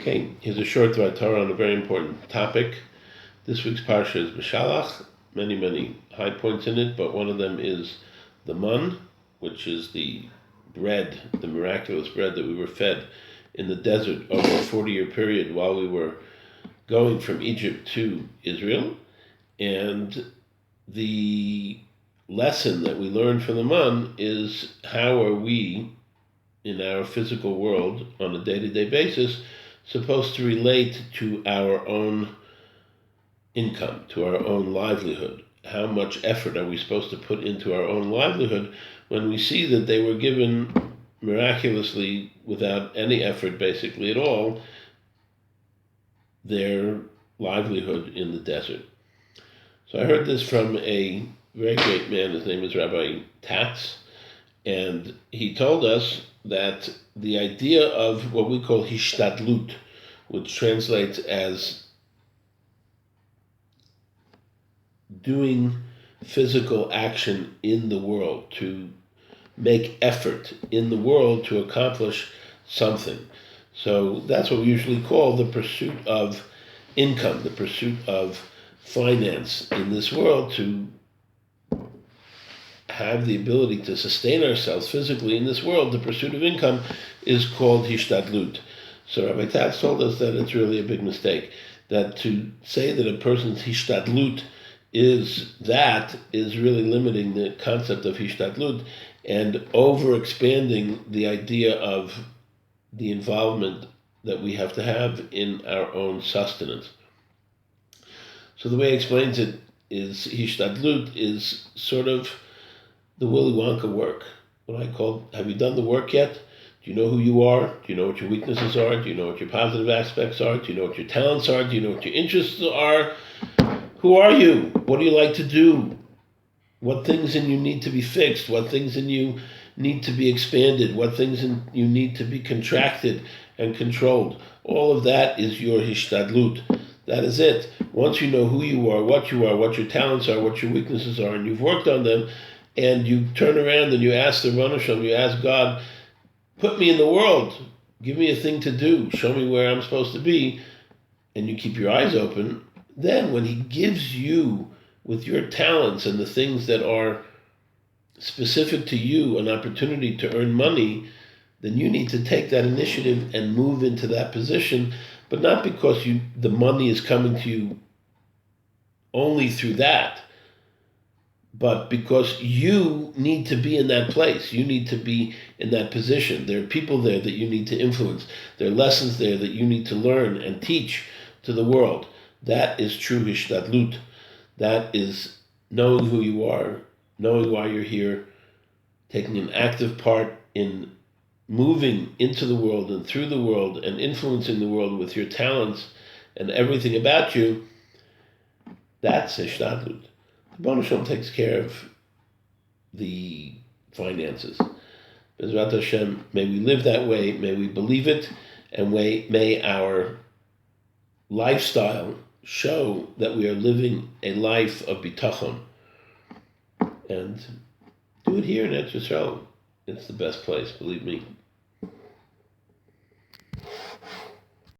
Okay, here's a short Torah on a very important topic. This week's parsha is beshalach. Many high points in it, but one of them is the man, which is the bread, the miraculous bread that we were fed in the desert over a 40-year period while we were going from Egypt to Israel. And the lesson that we learned from the man is how are we, in our physical world, on a day-to-day basis, supposed to relate to our own income, to our own livelihood. How much effort are we supposed to put into our own livelihood when we see that they were given miraculously, without any effort basically at all, their livelihood in the desert? So I heard this from a very great man. His name is Rabbi Tatz, and he told us that the idea of what we call Hishtadlute, which translates as doing physical action in the world, to make effort in the world to accomplish something. So that's what we usually call the pursuit of income, the pursuit of finance in this world, to have the ability to sustain ourselves physically in this world. The pursuit of income is called Hishtadlute. So Rabbi Tatz told us that it's really a big mistake, that to say that a person's Hishtadlute is really limiting the concept of Hishtadlut and over-expanding the idea of the involvement that we have to have in our own sustenance. So the way he explains it is Hishtadlut is sort of the Willy Wonka work. What I call, have you done the work yet? Do you know who you are? Do you know what your weaknesses are? Do you know what your positive aspects are? Do you know what your talents are? Do you know what your interests are? Who are you? What do you like to do? What things in you need to be fixed? What things in you need to be expanded? What things in you need to be contracted and controlled? All of that is your Hishtadlut. That is it. Once you know who you are, what your talents are, what your weaknesses are, and you've worked on them, and you turn around and you ask the Ron Hashem, you ask God, put me in the world, give me a thing to do, show me where I'm supposed to be, and you keep your eyes open, then when He gives you, with your talents and the things that are specific to you, an opportunity to earn money, then you need to take that initiative and move into that position, but not because the money is coming to you only through that, but because you need to be in that place. You need to be in that position. There are people there that you need to influence. There are lessons there that you need to learn and teach to the world. That is true Hishtadlut. That is knowing who you are, knowing why you're here, taking an active part in moving into the world and through the world and influencing the world with your talents and everything about you. That's Hishtadlut. The Baruch Hashem takes care of the finances. Bezrat Hashem, may we live that way, may we believe it, and may our lifestyle show that we are living a life of bitachon. And do it here in Eretz Yisrael. It's the best place, believe me.